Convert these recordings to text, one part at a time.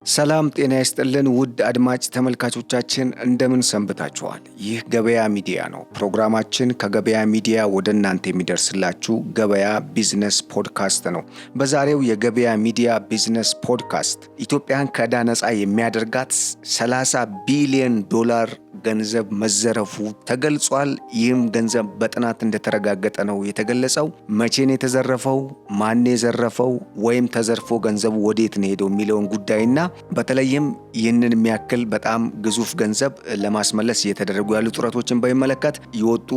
ሰላም ጤና ይስጥልን ውድ አድማጭ ተመልካቾቻችን እንደምን ሰንብታችኋል? ይህ ገበያ ሚዲያ ነው። ፕሮግራማችን ከገበያ ሚዲያ ወደ እናንተ የሚደርስላችሁ ገበያ ቢዝነስ ፖድካስት ነው። በዛሬው የገበያ ሚዲያ ቢዝነስ ፖድካስት ኢትዮጵያን ከዕዳ ነፃ የሚያደርጋት 30 ቢሊዮን ዶላር ገንዘብ መዘረፉ ተገልጿል። ይህም ገንዘብ በጥናት እንደተረጋገጠ ነው የተገለጸው። መቼ ነው የተዘረፈው? ማን የዘረፈው? ወይም ተዘርፎ ገንዘቡ ወዴት ነው ሄደው የሚለውን ጉዳይና በተለይም ይህንን የሚያክል በጣም ግዙፍ ገንዘብ ለማስመለስ እየተደረጉ ያሉ ጥረቶችን በሚመለከት የወጡ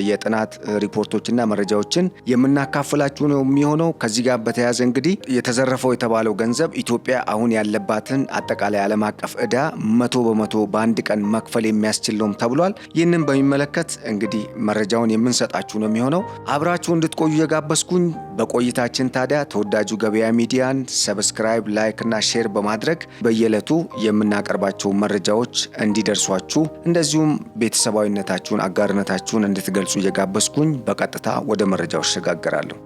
የጥናት ሪፖርቶችና መረጃዎችን የምናካፍላችሁ ነው የሚሆነው። ከዚህ ጋር በተያያዘ እንግዲህ የተዘረፈው የተባለው ገንዘብ ኢትዮጵያ አሁን ያለባትን አጠቃላይ ዓለም አቀፍ ዕዳ 100% በአንድ ቀን መክፈል የሚያስችል ነው ተብሏል። ይህንን በሚመለከት እንግዲህ መረጃውን የምንሰጣችሁ ነው የሚሆነው። አብራችሁ እንድትቆዩ የጋበዝኩኝ። በቆይታችን ታዲያ ተወዳጁ ገበያ ሚዲያን ሰብስክራይብ፣ ላይክ እና ሼር በማድረግ በየዕለቱ የምናቀርባቸው መረጃዎች እንዲደርሷችሁ እንደዚሁም ቤተሰባዊነታችሁን፣ አጋርነታችሁን እንድትገልጹ እየጋበዝኩኝ በቀጥታ ወደ መረጃው እሸጋገራለሁ።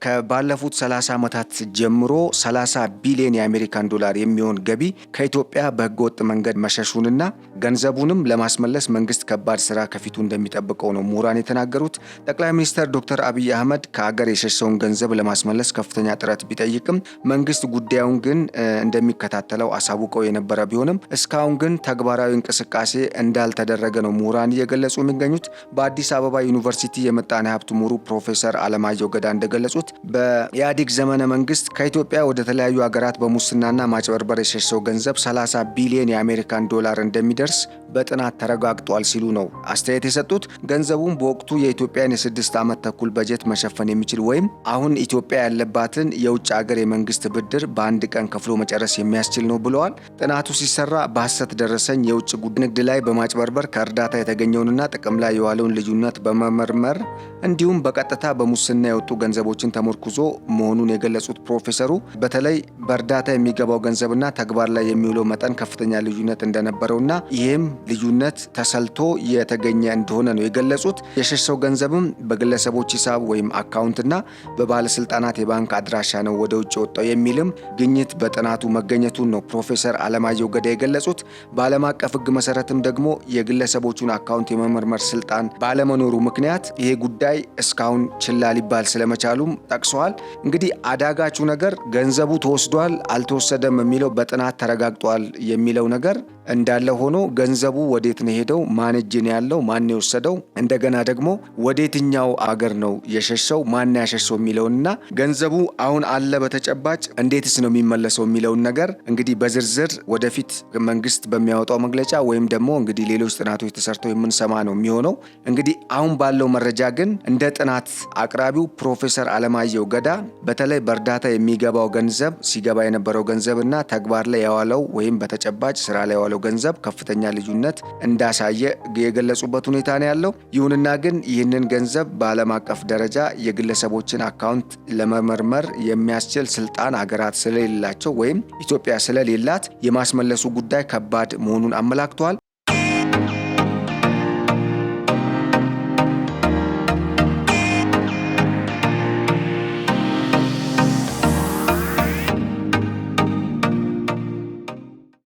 ከባለፉት 30 ዓመታት ጀምሮ 30 ቢሊዮን የአሜሪካን ዶላር የሚሆን ገቢ ከኢትዮጵያ በህገወጥ መንገድ መሸሹንና ገንዘቡንም ለማስመለስ መንግስት ከባድ ስራ ከፊቱ እንደሚጠብቀው ነው ምሁራን የተናገሩት። ጠቅላይ ሚኒስትር ዶክተር አብይ አህመድ ከሀገር የሸሸውን ገንዘብ ለማስመለስ ከፍተኛ ጥረት ቢጠይቅም መንግስት ጉዳዩን ግን እንደሚከታተለው አሳውቀው የነበረ ቢሆንም እስካሁን ግን ተግባራዊ እንቅስቃሴ እንዳልተደረገ ነው ምሁራን እየገለጹ የሚገኙት። በአዲስ አበባ ዩኒቨርሲቲ የምጣኔ ሀብት ምሁሩ ፕሮፌሰር አለማየሁ ገዳ እንደገለጹት በኢህአዴግ ዘመነ መንግስት ከኢትዮጵያ ወደ ተለያዩ ሀገራት በሙስናና ማጭበርበር የሸሸው ገንዘብ 30 ቢሊዮን የአሜሪካን ዶላር እንደሚደርስ በጥናት ተረጋግጧል ሲሉ ነው አስተያየት የሰጡት። ገንዘቡም በወቅቱ የኢትዮጵያን የ6 ዓመት ተኩል በጀት መሸፈን የሚችል ወይም አሁን ኢትዮጵያ ያለባትን የውጭ ሀገር የመንግስት ብድር በአንድ ቀን ከፍሎ መጨረስ የሚያስችል ነው ብለዋል። ጥናቱ ሲሰራ በሐሰት ደረሰኝ የውጭ ንግድ ላይ በማጭበርበር ከእርዳታ የተገኘውንና ጥቅም ላይ የዋለውን ልዩነት በመመርመር እንዲሁም በቀጥታ በሙስና የወጡ ገንዘቦችን ተመርኩዞ መሆኑን የገለጹት ፕሮፌሰሩ በተለይ በእርዳታ የሚገባው ገንዘብና ተግባር ላይ የሚውለው መጠን ከፍተኛ ልዩነት እንደነበረውና ይህም ልዩነት ተሰልቶ የተገኘ እንደሆነ ነው የገለጹት። የሸሸው ገንዘብም በግለሰቦች ሂሳብ ወይም አካውንትና በባለስልጣናት የባንክ አድራሻ ነው ወደ ውጭ ወጣው የሚልም ግኝት በጥናቱ መገኘቱን ነው ፕሮፌሰር አለማየሁ ገዳ የገለጹት። በዓለም አቀፍ ሕግ መሰረትም ደግሞ የግለሰቦቹን አካውንት የመመርመር ስልጣን ባለመኖሩ ምክንያት ይሄ ጉዳይ እስካሁን ችላ ሊባል ስለመቻሉም ጠቅሰዋል። እንግዲህ አዳጋቹ ነገር ገንዘቡ ተወስዷል አልተወሰደም የሚለው በጥናት ተረጋግጧል የሚለው ነገር እንዳለ ሆኖ ገንዘቡ ወዴት ነው ሄደው፣ ማን እጅ ነው ያለው፣ ማን የወሰደው፣ እንደገና ደግሞ ወዴትኛው አገር ነው የሸሸው፣ ማን ያሸሸው የሚለውንና ገንዘቡ አሁን አለ በተጨባጭ እንዴትስ ነው የሚመለሰው የሚለውን ነገር እንግዲህ በዝርዝር ወደፊት መንግስት በሚያወጣው መግለጫ ወይም ደግሞ እንግዲህ ሌሎች ጥናቶች ተሰርተው የምንሰማ ነው የሚሆነው። እንግዲህ አሁን ባለው መረጃ ግን እንደ ጥናት አቅራቢው ፕሮፌሰር አለማየሁ ገዳ በተለይ በእርዳታ የሚገባው ገንዘብ ሲገባ የነበረው ገንዘብና ተግባር ላይ የዋለው ወይም በተጨባጭ ስራ ላይ የዋለው ገንዘብ ከፍተኛ ልዩነት እንዳሳየ የገለጹበት ሁኔታ ነው ያለው። ይሁንና ግን ይህንን ገንዘብ በዓለም አቀፍ ደረጃ የግለሰቦችን አካውንት ለመመርመር የሚያስችል ስልጣን ሀገራት ስለሌላቸው ወይም ኢትዮጵያ ስለሌላት የማስመለሱ ጉዳይ ከባድ መሆኑን አመላክተዋል።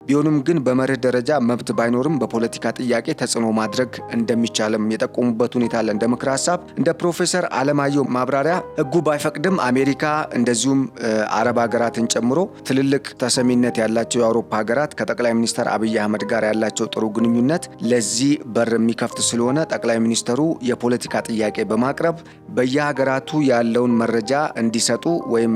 ቢሆንም ግን በመርህ ደረጃ መብት ባይኖርም በፖለቲካ ጥያቄ ተጽዕኖ ማድረግ እንደሚቻልም የጠቆሙበት ሁኔታ አለ። እንደ ምክር ሀሳብ እንደ ፕሮፌሰር አለማየሁ ማብራሪያ ሕጉ ባይፈቅድም አሜሪካ እንደዚሁም አረብ ሀገራትን ጨምሮ ትልልቅ ተሰሚነት ያላቸው የአውሮፓ ሀገራት ከጠቅላይ ሚኒስትር አብይ አህመድ ጋር ያላቸው ጥሩ ግንኙነት ለዚህ በር የሚከፍት ስለሆነ ጠቅላይ ሚኒስትሩ የፖለቲካ ጥያቄ በማቅረብ በየሀገራቱ ያለውን መረጃ እንዲሰጡ ወይም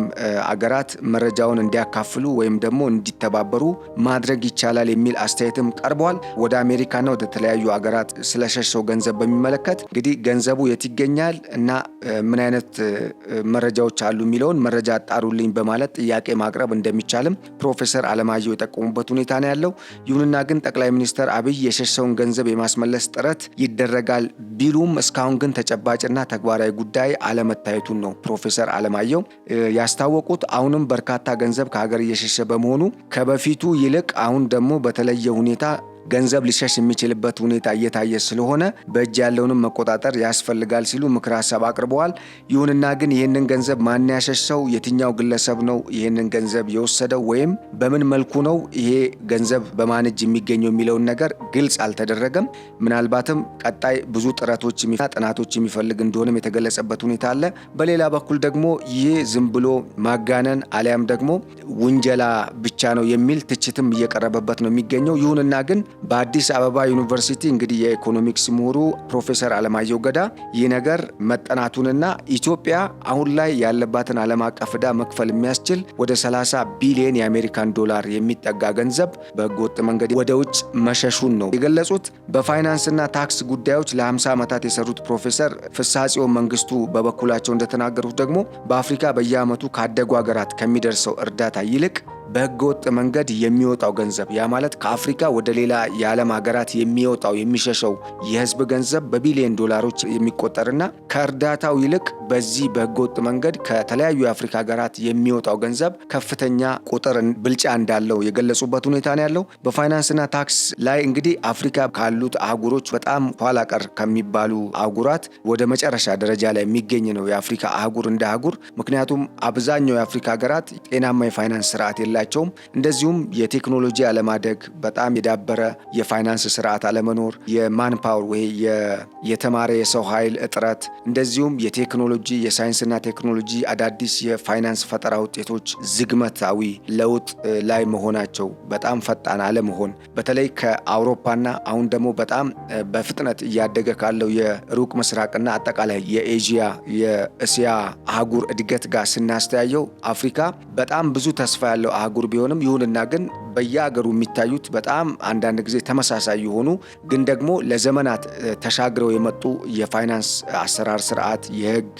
ሀገራት መረጃውን እንዲያካፍሉ ወይም ደግሞ እንዲተባበሩ ማድረግ ይቻላል የሚል አስተያየትም ቀርቧል። ወደ አሜሪካና ወደ ተለያዩ ሀገራት ስለሸሸው ገንዘብ በሚመለከት እንግዲህ ገንዘቡ የት ይገኛል እና ምን አይነት መረጃዎች አሉ የሚለውን መረጃ አጣሩልኝ በማለት ጥያቄ ማቅረብ እንደሚቻልም ፕሮፌሰር አለማየሁ የጠቆሙበት ሁኔታ ነው ያለው። ይሁንና ግን ጠቅላይ ሚኒስትር አብይ የሸሸውን ገንዘብ የማስመለስ ጥረት ይደረጋል ቢሉም እስካሁን ግን ተጨባጭና ተግባራዊ ጉዳይ አለመታየቱን ነው ፕሮፌሰር አለማየሁ ያስታወቁት። አሁንም በርካታ ገንዘብ ከሀገር እየሸሸ በመሆኑ ከበፊቱ ይልቅ አሁን ደግሞ በተለየ ሁኔታ ገንዘብ ሊሸሽ የሚችልበት ሁኔታ እየታየ ስለሆነ በእጅ ያለውንም መቆጣጠር ያስፈልጋል ሲሉ ምክረ ሀሳብ አቅርበዋል። ይሁንና ግን ይህንን ገንዘብ ማን ያሸሸው፣ የትኛው ግለሰብ ነው ይህንን ገንዘብ የወሰደው ወይም በምን መልኩ ነው ይሄ ገንዘብ በማን እጅ የሚገኘው የሚለውን ነገር ግልጽ አልተደረገም። ምናልባትም ቀጣይ ብዙ ጥናቶች የሚፈልግ እንደሆነም የተገለጸበት ሁኔታ አለ። በሌላ በኩል ደግሞ ይህ ዝም ብሎ ማጋነን አሊያም ደግሞ ውንጀላ ብቻ ነው የሚል ትችትም እየቀረበበት ነው የሚገኘው። ይሁንና ግን በአዲስ አበባ ዩኒቨርሲቲ እንግዲህ የኢኮኖሚክስ ምሁሩ ፕሮፌሰር አለማየሁ ገዳ ይህ ነገር መጠናቱንና ኢትዮጵያ አሁን ላይ ያለባትን ዓለም አቀፍ ዕዳ መክፈል የሚያስችል ወደ 30 ቢሊዮን የአሜሪካን ዶላር የሚጠጋ ገንዘብ በህገወጥ መንገድ ወደ ውጭ መሸሹን ነው የገለጹት። በፋይናንስና ታክስ ጉዳዮች ለ50 ዓመታት የሰሩት ፕሮፌሰር ፍስሐጽዮን መንግስቱ በበኩላቸው እንደተናገሩት ደግሞ በአፍሪካ በየዓመቱ ካደጉ ሀገራት ከሚደርሰው እርዳታ ይልቅ በህገወጥ መንገድ የሚወጣው ገንዘብ ያ ማለት ከአፍሪካ ወደ ሌላ የዓለም ሀገራት የሚሸሸው የህዝብ ገንዘብ በቢሊዮን ዶላሮች የሚቆጠርና ከእርዳታው ይልቅ በዚህ በህገወጥ መንገድ ከተለያዩ የአፍሪካ ሀገራት የሚወጣው ገንዘብ ከፍተኛ ቁጥር ብልጫ እንዳለው የገለጹበት ሁኔታ ነው ያለው። በፋይናንስና ታክስ ላይ እንግዲህ አፍሪካ ካሉት አህጉሮች በጣም ኋላ ቀር ከሚባሉ አህጉራት ወደ መጨረሻ ደረጃ ላይ የሚገኝ ነው የአፍሪካ አህጉር እንደ አህጉር። ምክንያቱም አብዛኛው የአፍሪካ ሀገራት ጤናማ የፋይናንስ ስርዓት የላቸውም። እንደዚሁም የቴክኖሎጂ አለማደግ፣ በጣም የዳበረ የፋይናንስ ስርዓት አለመኖር፣ የማንፓወር ወይ የተማረ የሰው ኃይል እጥረት፣ እንደዚሁም የሳይንስና ቴክኖሎጂ አዳዲስ የፋይናንስ ፈጠራ ውጤቶች ዝግመታዊ ለውጥ ላይ መሆናቸው፣ በጣም ፈጣን አለመሆን፣ በተለይ ከአውሮፓና አሁን ደግሞ በጣም በፍጥነት እያደገ ካለው የሩቅ ምስራቅና አጠቃላይ የእስያ አህጉር እድገት ጋር ስናስተያየው አፍሪካ በጣም ብዙ ተስፋ ያለው አህጉር ቢሆንም ይሁንና ግን በየሀገሩ የሚታዩት በጣም አንዳንድ ጊዜ ተመሳሳይ የሆኑ ግን ደግሞ ለዘመናት ተሻግረው የመጡ የፋይናንስ አሰራር ስርዓት፣ የህግ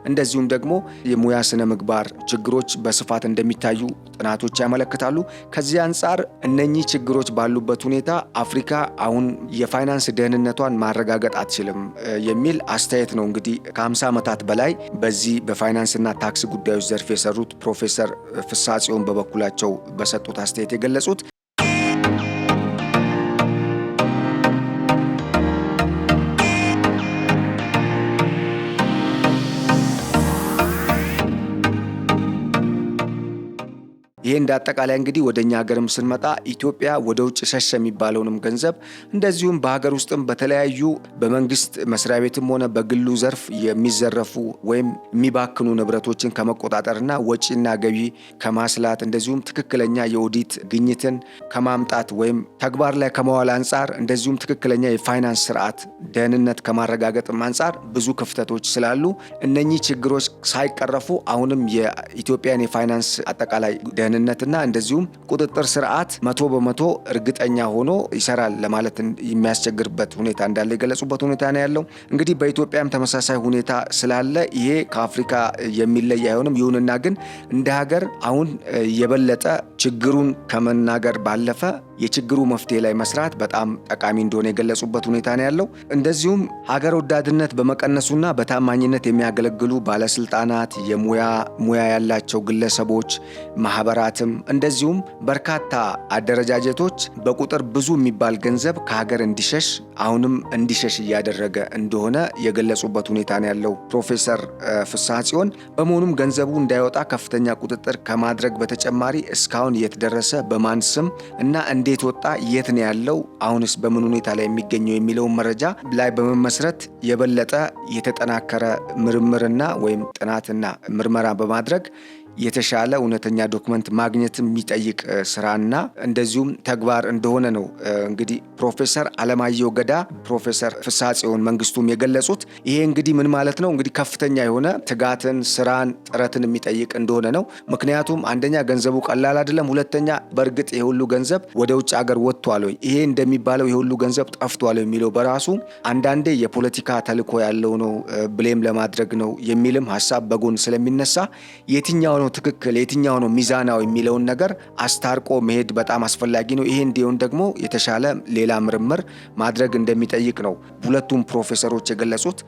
እንደዚሁም ደግሞ የሙያ ስነ ምግባር ችግሮች በስፋት እንደሚታዩ ጥናቶች ያመለክታሉ። ከዚህ አንጻር እነኚህ ችግሮች ባሉበት ሁኔታ አፍሪካ አሁን የፋይናንስ ደህንነቷን ማረጋገጥ አትችልም የሚል አስተያየት ነው እንግዲህ ከ50 ዓመታት በላይ በዚህ በፋይናንስና ታክስ ጉዳዮች ዘርፍ የሰሩት ፕሮፌሰር ፍስሐጽዮን በበኩላቸው በሰጡት አስተያየት የገለጹት። ይህ እንደ አጠቃላይ እንግዲህ ወደኛ ሀገርም ስንመጣ ኢትዮጵያ ወደ ውጭ ሸሸ የሚባለውንም ገንዘብ እንደዚሁም በሀገር ውስጥም በተለያዩ በመንግስት መስሪያ ቤትም ሆነ በግሉ ዘርፍ የሚዘረፉ ወይም የሚባክኑ ንብረቶችን ከመቆጣጠርና ወጪና ገቢ ከማስላት እንደዚሁም ትክክለኛ የኦዲት ግኝትን ከማምጣት ወይም ተግባር ላይ ከመዋል አንጻር እንደዚሁም ትክክለኛ የፋይናንስ ስርዓት ደህንነት ከማረጋገጥም አንጻር ብዙ ክፍተቶች ስላሉ እነኚህ ችግሮች ሳይቀረፉ አሁንም የኢትዮጵያን የፋይናንስ አጠቃላይ ደህንነትና እንደዚሁም ቁጥጥር ስርዓት 100% እርግጠኛ ሆኖ ይሰራል ለማለት የሚያስቸግርበት ሁኔታ እንዳለ የገለጹበት ሁኔታ ነው ያለው። እንግዲህ በኢትዮጵያም ተመሳሳይ ሁኔታ ስላለ ይሄ ከአፍሪካ የሚለይ አይሆንም። ይሁንና ግን እንደ ሀገር አሁን የበለጠ ችግሩን ከመናገር ባለፈ የችግሩ መፍትሄ ላይ መስራት በጣም ጠቃሚ እንደሆነ የገለጹበት ሁኔታ ነው ያለው። እንደዚሁም ሀገር ወዳድነት በመቀነሱና በታማኝነት የሚያገለግሉ ባለስልጣናት፣ ሙያ ያላቸው ግለሰቦች፣ ማህበራትም እንደዚሁም በርካታ አደረጃጀቶች በቁጥር ብዙ የሚባል ገንዘብ ከሀገር አሁንም እንዲሸሽ እያደረገ እንደሆነ የገለጹበት ሁኔታ ነው ያለው ፕሮፌሰር ፍስሐጽዮን። በመሆኑም ገንዘቡ እንዳይወጣ ከፍተኛ ቁጥጥር ከማድረግ በተጨማሪ እስካሁን የት ደረሰ፣ በማን ስም እና እንዴት ወጣ፣ የት ነው ያለው፣ አሁንስ በምን ሁኔታ ላይ የሚገኘው የሚለውን መረጃ ላይ በመመስረት የበለጠ የተጠናከረ ምርምርና ወይም ጥናትና ምርመራ በማድረግ የተሻለ እውነተኛ ዶክመንት ማግኘት የሚጠይቅ ስራና እንደዚሁም ተግባር እንደሆነ ነው እንግዲህ ፕሮፌሰር አለማየሁ ገዳ ፕሮፌሰር ፍስሐጽዮን መንግስቱም የገለጹት። ይሄ እንግዲህ ምን ማለት ነው? እንግዲህ ከፍተኛ የሆነ ትጋትን፣ ስራን፣ ጥረትን የሚጠይቅ እንደሆነ ነው። ምክንያቱም አንደኛ ገንዘቡ ቀላል አይደለም፣ ሁለተኛ በእርግጥ የሁሉ ገንዘብ ወደ ውጭ ሀገር ወጥቷል ወይ፣ ይሄ እንደሚባለው የሁሉ ገንዘብ ጠፍቷል የሚለው በራሱ አንዳንዴ የፖለቲካ ተልዕኮ ያለው ነው፣ ብሌም ለማድረግ ነው የሚልም ሀሳብ በጎን ስለሚነሳ የትኛው ነው ነው ትክክል፣ የትኛው ነው ሚዛናዊ የሚለውን ነገር አስታርቆ መሄድ በጣም አስፈላጊ ነው። ይሄ እንዲሆን ደግሞ የተሻለ ሌላ ምርምር ማድረግ እንደሚጠይቅ ነው ሁለቱም ፕሮፌሰሮች የገለጹት።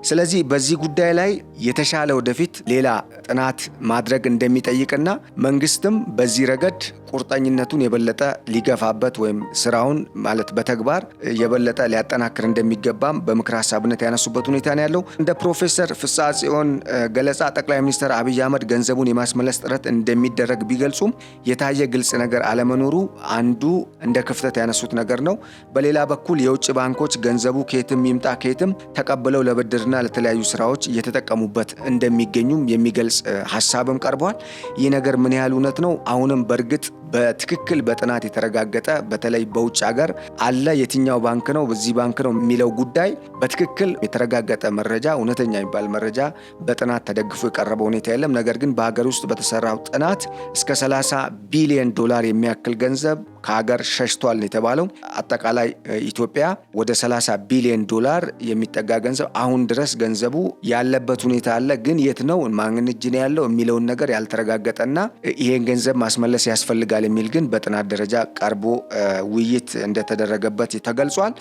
ስለዚህ በዚህ ጉዳይ ላይ የተሻለ ወደፊት ሌላ ጥናት ማድረግ እንደሚጠይቅና መንግስትም በዚህ ረገድ ቁርጠኝነቱን የበለጠ ሊገፋበት ወይም ስራውን ማለት በተግባር የበለጠ ሊያጠናክር እንደሚገባም በምክር ሀሳብነት ያነሱበት ሁኔታ ነው ያለው። እንደ ፕሮፌሰር ፍስሐ ጽዮን ገለጻ ጠቅላይ ሚኒስትር አብይ አህመድ ገንዘቡን የማስመለስ ጥረት እንደሚደረግ ቢገልጹም የታየ ግልጽ ነገር አለመኖሩ አንዱ እንደ ክፍተት ያነሱት ነገር ነው። በሌላ በኩል የውጭ ባንኮች ገንዘቡ ከየትም ይምጣ ከየትም ተቀብለው ለብድርና ለተለያዩ ስራዎች እየተጠቀሙበት እንደሚገኙም የሚገልጽ ሀሳብም ቀርቧል። ይህ ነገር ምን ያህል እውነት ነው? አሁንም በእርግጥ በትክክል በጥናት የተረጋገጠ በተለይ በውጭ ሀገር አለ የትኛው ባንክ ነው በዚህ ባንክ ነው የሚለው ጉዳይ በትክክል የተረጋገጠ መረጃ እውነተኛ የሚባል መረጃ በጥናት ተደግፎ የቀረበ ሁኔታ የለም። ነገር ግን በሀገር ውስጥ በተሰራው ጥናት እስከ 30 ቢሊዮን ዶላር የሚያክል ገንዘብ ከሀገር ሸሽቷል የተባለው አጠቃላይ ኢትዮጵያ ወደ 30 ቢሊዮን ዶላር የሚጠጋ ገንዘብ አሁን ድረስ ገንዘቡ ያለበት ሁኔታ አለ። ግን የት ነው ማን እጅ ነው ያለው የሚለውን ነገር ያልተረጋገጠና ይሄን ገንዘብ ማስመለስ ያስፈልጋል የሚል ግን በጥናት ደረጃ ቀርቦ ውይይት እንደተደረገበት ተገልጿል።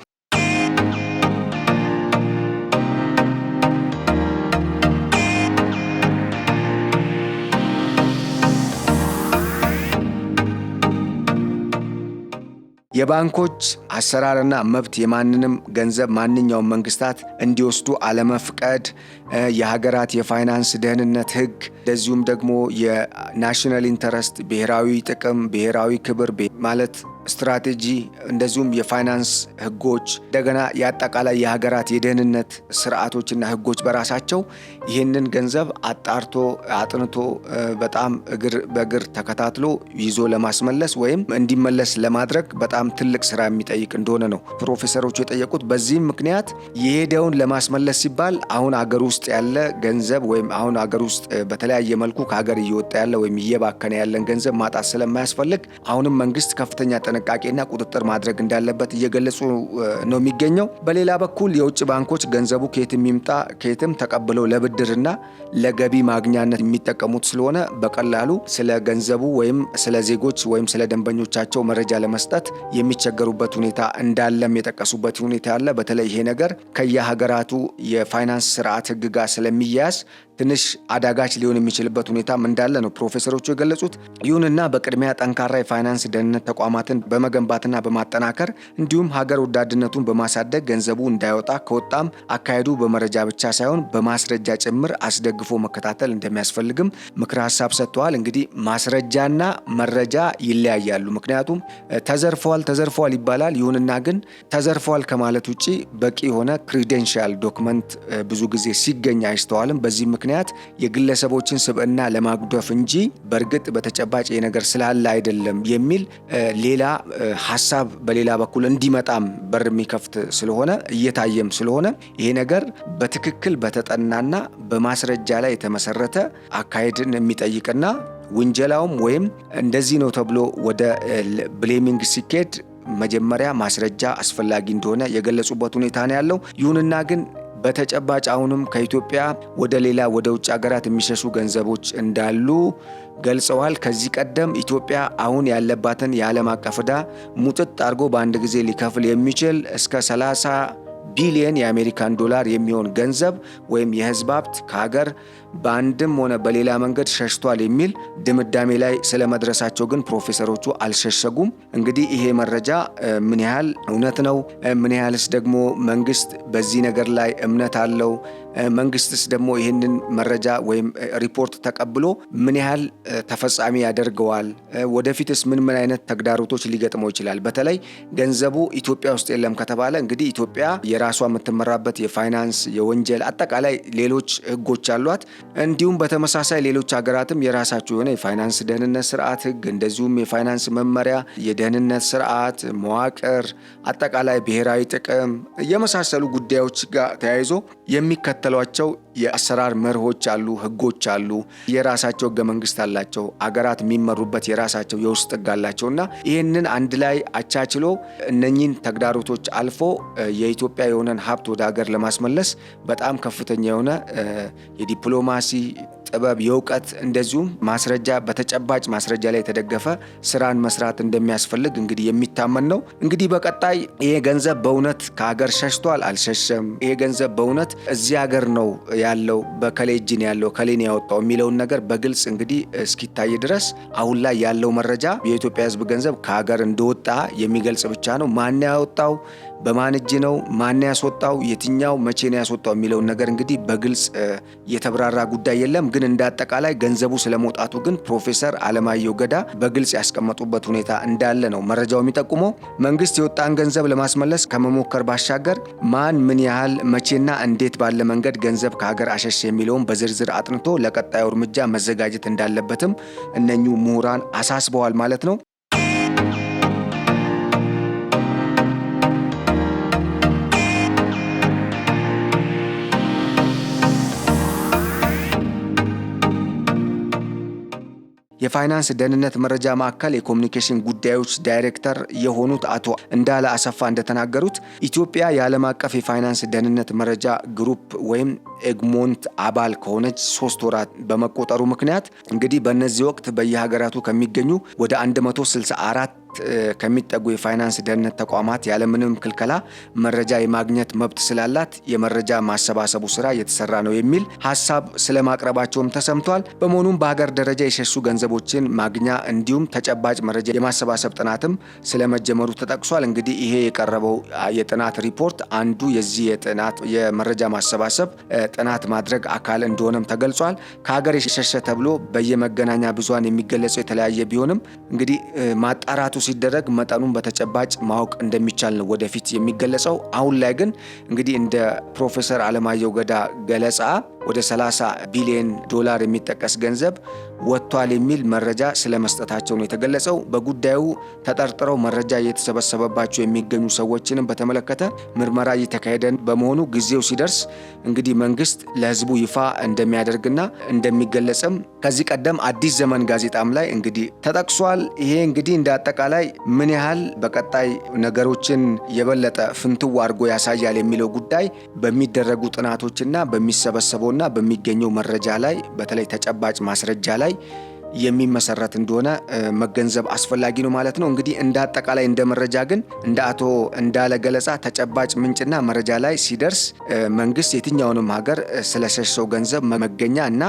የባንኮች አሰራርና መብት የማንንም ገንዘብ ማንኛውም መንግስታት እንዲወስዱ አለመፍቀድ፣ የሀገራት የፋይናንስ ደህንነት ህግ፣ እንደዚሁም ደግሞ የናሽናል ኢንተረስት ብሔራዊ ጥቅም፣ ብሔራዊ ክብር ማለት ስትራቴጂ፣ እንደዚሁም የፋይናንስ ህጎች፣ እንደገና የአጠቃላይ የሀገራት የደህንነት ስርዓቶችና ህጎች በራሳቸው ይህንን ገንዘብ አጣርቶ አጥንቶ በጣም እግር በእግር ተከታትሎ ይዞ ለማስመለስ ወይም እንዲመለስ ለማድረግ በጣም ትልቅ ስራ የሚጠይቅ እንደሆነ ነው ፕሮፌሰሮቹ የጠየቁት። በዚህም ምክንያት የሄደውን ለማስመለስ ሲባል አሁን አገር ውስጥ ያለ ገንዘብ ወይም አሁን አገር ውስጥ በተለያየ መልኩ ከሀገር እየወጣ ያለ ወይም እየባከነ ያለን ገንዘብ ማጣት ስለማያስፈልግ አሁንም መንግስት ከፍተኛ ጥንቃቄና ቁጥጥር ማድረግ እንዳለበት እየገለጹ ነው የሚገኘው። በሌላ በኩል የውጭ ባንኮች ገንዘቡ ከየትም ይምጣ ከየትም ተቀብለው ለብድርና ለገቢ ማግኛነት የሚጠቀሙት ስለሆነ በቀላሉ ስለ ገንዘቡ ወይም ስለ ዜጎች ወይም ስለ ደንበኞቻቸው መረጃ ለመስጠት የሚቸገሩበት ሁኔታ እንዳለም የጠቀሱበት ሁኔታ አለ። በተለይ ይሄ ነገር ከየሀገራቱ የፋይናንስ ስርዓት ህግ ጋር ስለሚያያዝ ትንሽ አዳጋች ሊሆን የሚችልበት ሁኔታም እንዳለ ነው ፕሮፌሰሮቹ የገለጹት። ይሁንና በቅድሚያ ጠንካራ የፋይናንስ ደህንነት ተቋማትን በመገንባትና በማጠናከር እንዲሁም ሀገር ወዳድነቱን በማሳደግ ገንዘቡ እንዳይወጣ ከወጣም አካሄዱ በመረጃ ብቻ ሳይሆን በማስረጃ ጭምር አስደግፎ መከታተል እንደሚያስፈልግም ምክረ ሀሳብ ሰጥተዋል። እንግዲህ ማስረጃና መረጃ ይለያያሉ። ምክንያቱም ተዘርፈዋል ይባላል። ይሁንና ግን ተዘርፈዋል ከማለት ውጪ በቂ የሆነ ክሬዴንሻል ዶክመንት ብዙ ጊዜ ሲገኝ አይስተዋልም። በዚህ ምክንያት የግለሰቦችን ስብዕና ለማጉደፍ እንጂ በእርግጥ በተጨባጭ የነገር ስላለ አይደለም የሚል ሌላ ሀሳብ በሌላ በኩል እንዲመጣም በር የሚከፍት ስለሆነ እየታየም ስለሆነ ይሄ ነገር በትክክል በተጠናና በማስረጃ ላይ የተመሰረተ አካሄድን የሚጠይቅና ውንጀላውም ወይም እንደዚህ ነው ተብሎ ወደ ብሌሚንግ ሲኬድ መጀመሪያ ማስረጃ አስፈላጊ እንደሆነ የገለጹበት ሁኔታ ነው ያለው። ይሁንና ግን በተጨባጭ አሁንም ከኢትዮጵያ ወደ ውጭ ሀገራት የሚሸሹ ገንዘቦች እንዳሉ ገልጸዋል። ከዚህ ቀደም ኢትዮጵያ አሁን ያለባትን የዓለም አቀፍ ዕዳ ሙጥጥ አድርጎ በአንድ ጊዜ ሊከፍል የሚችል እስከ 30 ቢሊዮን የአሜሪካን ዶላር የሚሆን ገንዘብ ወይም የህዝብ ሀብት ከሀገር በአንድም ሆነ በሌላ መንገድ ሸሽቷል የሚል ድምዳሜ ላይ ስለመድረሳቸው ግን ፕሮፌሰሮቹ አልሸሸጉም። እንግዲህ ይሄ መረጃ ምን ያህል እውነት ነው፣ ምን ያህልስ ደግሞ መንግስት በዚህ ነገር ላይ እምነት አለው፣ መንግስትስ ደግሞ ይህንን መረጃ ወይም ሪፖርት ተቀብሎ ምን ያህል ተፈጻሚ ያደርገዋል፣ ወደፊትስ ምን አይነት ተግዳሮቶች ሊገጥመው ይችላል። በተለይ ገንዘቡ ኢትዮጵያ ውስጥ የለም ከተባለ እንግዲህ ኢትዮጵያ የራሷ የምትመራበት የፋይናንስ የወንጀል አጠቃላይ ሌሎች ህጎች አሏት። እንዲሁም በተመሳሳይ ሌሎች ሀገራትም የራሳቸው የሆነ የፋይናንስ ደህንነት ስርዓት ህግ፣ እንደዚሁም የፋይናንስ መመሪያ፣ የደህንነት ስርዓት መዋቅር፣ አጠቃላይ ብሔራዊ ጥቅም የመሳሰሉ ጉዳዮች ጋር ተያይዞ የሚከተሏቸው የአሰራር መርሆች አሉ፣ ህጎች አሉ፣ የራሳቸው ህገ መንግስት አላቸው። አገራት የሚመሩበት የራሳቸው የውስጥ ህግ አላቸውና ይህንን አንድ ላይ አቻችሎ እነኚህን ተግዳሮቶች አልፎ የኢትዮጵያ የሆነን ሀብት ወደ ሀገር ለማስመለስ በጣም ከፍተኛ የሆነ የዲፕሎማሲ ጥበብ፣ የእውቀት እንደዚሁም ማስረጃ በተጨባጭ ማስረጃ ላይ የተደገፈ ስራን መስራት እንደሚያስፈልግ እንግዲህ የሚታመን ነው። እንግዲህ በቀጣይ ይሄ ገንዘብ በእውነት ከሀገር ሸሽቷል አልሸሸም፣ ይሄ ገንዘብ በእውነት እዚህ ሀገር ነው ያለው፣ በከሌ እጅ ነው ያለው፣ ከሌን ያወጣው የሚለውን ነገር በግልጽ እንግዲህ እስኪታይ ድረስ አሁን ላይ ያለው መረጃ የኢትዮጵያ ሕዝብ ገንዘብ ከሀገር እንደወጣ የሚገልጽ ብቻ ነው። ማን ያወጣው፣ በማን እጅ ነው፣ ማን ያስወጣው፣ የትኛው መቼ ነው ያስወጣው የሚለውን ነገር እንግዲህ በግልጽ የተብራራ ጉዳይ የለም። ግን እንዳጠቃላይ ገንዘቡ ስለመውጣቱ ግን ፕሮፌሰር አለማየሁ ገዳ በግልጽ ያስቀመጡበት ሁኔታ እንዳለ ነው መረጃው የሚጠቁመው። መንግስት የወጣን ገንዘብ ለማስመለስ ከመሞከር ባሻገር ማን ምን ያህል መቼና እንዴት ባለ መንገድ ገንዘብ ከሀገር አሸሽ የሚለውን በዝርዝር አጥንቶ ለቀጣዩ እርምጃ መዘጋጀት እንዳለበትም እነኚሁ ምሁራን አሳስበዋል ማለት ነው። የፋይናንስ ደህንነት መረጃ ማዕከል የኮሚኒኬሽን ጉዳዮች ዳይሬክተር የሆኑት አቶ እንዳለ አሰፋ እንደተናገሩት ኢትዮጵያ የዓለም አቀፍ የፋይናንስ ደህንነት መረጃ ግሩፕ ወይም ኤግሞንት አባል ከሆነች 3 ወራት በመቆጠሩ ምክንያት እንግዲህ በእነዚህ ወቅት በየሀገራቱ ከሚገኙ ወደ 164 ከሚጠጉ የፋይናንስ ደህንነት ተቋማት ያለምንም ክልከላ መረጃ የማግኘት መብት ስላላት የመረጃ ማሰባሰቡ ስራ እየተሰራ ነው የሚል ሀሳብ ስለማቅረባቸውም ተሰምቷል። በመሆኑም በሀገር ደረጃ የሸሹ ገንዘቦችን ማግኛ እንዲሁም ተጨባጭ መረጃ የማሰባሰብ ጥናትም ስለመጀመሩ ተጠቅሷል። እንግዲህ ይሄ የቀረበው የጥናት ሪፖርት አንዱ የዚህ የጥናት የመረጃ ማሰባሰብ ጥናት ማድረግ አካል እንደሆነም ተገልጿል። ከሀገር የሸሸ ተብሎ በየመገናኛ ብዙሃን የሚገለጸው የተለያየ ቢሆንም እንግዲህ ማጣራቱ ሲደረግ መጠኑን በተጨባጭ ማወቅ እንደሚቻል ነው ወደፊት የሚገለጸው። አሁን ላይ ግን እንግዲህ እንደ ፕሮፌሰር አለማየሁ ገዳ ገለጻ ወደ 30 ቢሊዮን ዶላር የሚጠቀስ ገንዘብ ወጥቷል የሚል መረጃ ስለመስጠታቸው ነው የተገለጸው። በጉዳዩ ተጠርጥረው መረጃ እየተሰበሰበባቸው የሚገኙ ሰዎችንም በተመለከተ ምርመራ እየተካሄደ በመሆኑ ጊዜው ሲደርስ እንግዲህ መንግስት ለህዝቡ ይፋ እንደሚያደርግና እንደሚገለጽም ከዚህ ቀደም አዲስ ዘመን ጋዜጣም ላይ እንግዲህ ተጠቅሷል። ይሄ እንግዲህ እንደ አጠቃላይ ምን ያህል በቀጣይ ነገሮችን የበለጠ ፍንትው አድርጎ ያሳያል የሚለው ጉዳይ በሚደረጉ ጥናቶችና በሚሰበሰበውና በሚገኘው መረጃ ላይ በተለይ ተጨባጭ ማስረጃ ላይ የሚመሰረት እንደሆነ መገንዘብ አስፈላጊ ነው ማለት ነው። እንግዲህ እንደ አጠቃላይ እንደ መረጃ ግን እንደ አቶ እንዳለ ገለጻ ተጨባጭ ምንጭና መረጃ ላይ ሲደርስ መንግስት የትኛውንም ሀገር ስለሸሸው ገንዘብ መገኛ እና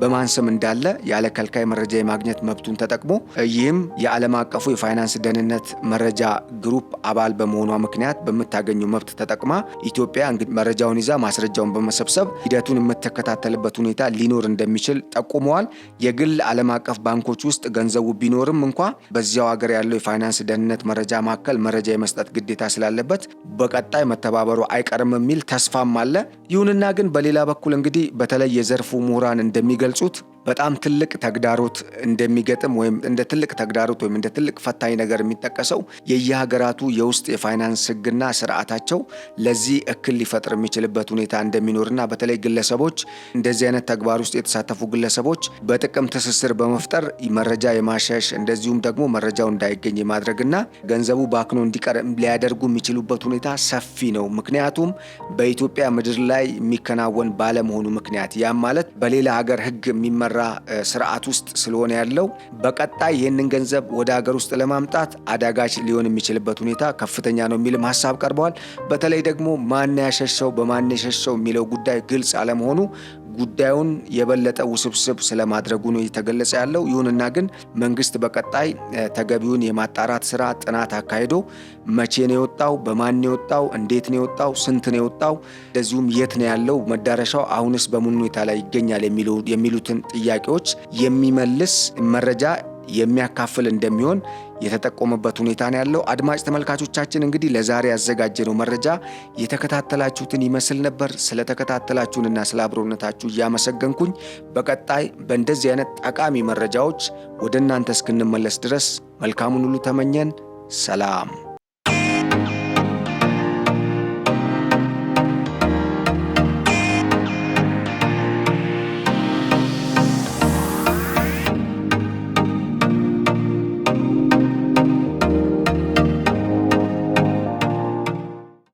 በማን ስም እንዳለ ያለ ከልካይ መረጃ የማግኘት መብቱን ተጠቅሞ ይህም የዓለም አቀፉ የፋይናንስ ደህንነት መረጃ ግሩፕ አባል በመሆኗ ምክንያት በምታገኘው መብት ተጠቅማ ኢትዮጵያ እንግዲህ መረጃውን ይዛ ማስረጃውን በመሰብሰብ ሂደቱን የምትከታተልበት ሁኔታ ሊኖር እንደሚችል ጠቁመዋል። የግል ዓለም አቀፍ ባንኮች ውስጥ ገንዘቡ ቢኖርም እንኳ በዚያው ሀገር ያለው የፋይናንስ ደህንነት መረጃ ማዕከል መረጃ የመስጠት ግዴታ ስላለበት በቀጣይ መተባበሩ አይቀርም የሚል ተስፋም አለ። ይሁንና ግን በሌላ በኩል እንግዲህ በተለይ የዘርፉ ምሁራን እንደሚገልጹት በጣም ትልቅ ተግዳሮት እንደሚገጥም ወይም እንደ ትልቅ ተግዳሮት ወይም እንደ ትልቅ ፈታኝ ነገር የሚጠቀሰው የየሀገራቱ የውስጥ የፋይናንስ ሕግና ስርዓታቸው ለዚህ እክል ሊፈጥር የሚችልበት ሁኔታ እንደሚኖርና በተለይ ግለሰቦች እንደዚህ አይነት ተግባር ውስጥ የተሳተፉ ግለሰቦች በጥቅም ትስስር በመፍጠር መረጃ የማሸሽ እንደዚሁም ደግሞ መረጃው እንዳይገኝ የማድረግና ገንዘቡ ባክኖ እንዲቀር ሊያደርጉ የሚችሉበት ሁኔታ ሰፊ ነው። ምክንያቱም በኢትዮጵያ ምድር ላይ የሚከናወን ባለመሆኑ ምክንያት ያም ማለት በሌላ ሀገር ሕግ የሚመራ ስርዓት ውስጥ ስለሆነ ያለው በቀጣይ ይህንን ገንዘብ ወደ ሀገር ውስጥ ለማምጣት አዳጋች ሊሆን የሚችልበት ሁኔታ ከፍተኛ ነው የሚልም ሀሳብ ቀርበዋል። በተለይ ደግሞ ማን ያሸሸው በማን የሸሸው የሚለው ጉዳይ ግልጽ አለመሆኑ ጉዳዩን የበለጠ ውስብስብ ስለማድረጉ ነው የተገለጸ ያለው። ይሁንና ግን መንግስት በቀጣይ ተገቢውን የማጣራት ስራ ጥናት አካሂዶ መቼ ነው የወጣው፣ በማን ነው የወጣው፣ እንዴት ነው የወጣው፣ ስንት ነው የወጣው፣ እንደዚሁም የት ነው ያለው፣ መዳረሻው አሁንስ በምን ሁኔታ ላይ ይገኛል የሚሉትን ጥያቄዎች የሚመልስ መረጃ የሚያካፍል እንደሚሆን የተጠቆመበት ሁኔታ ነው ያለው። አድማጭ ተመልካቾቻችን እንግዲህ ለዛሬ ያዘጋጀነው መረጃ የተከታተላችሁትን ይመስል ነበር። ስለተከታተላችሁንና ስለ አብሮነታችሁ እያመሰገንኩኝ በቀጣይ በእንደዚህ አይነት ጠቃሚ መረጃዎች ወደ እናንተ እስክንመለስ ድረስ መልካሙን ሁሉ ተመኘን። ሰላም።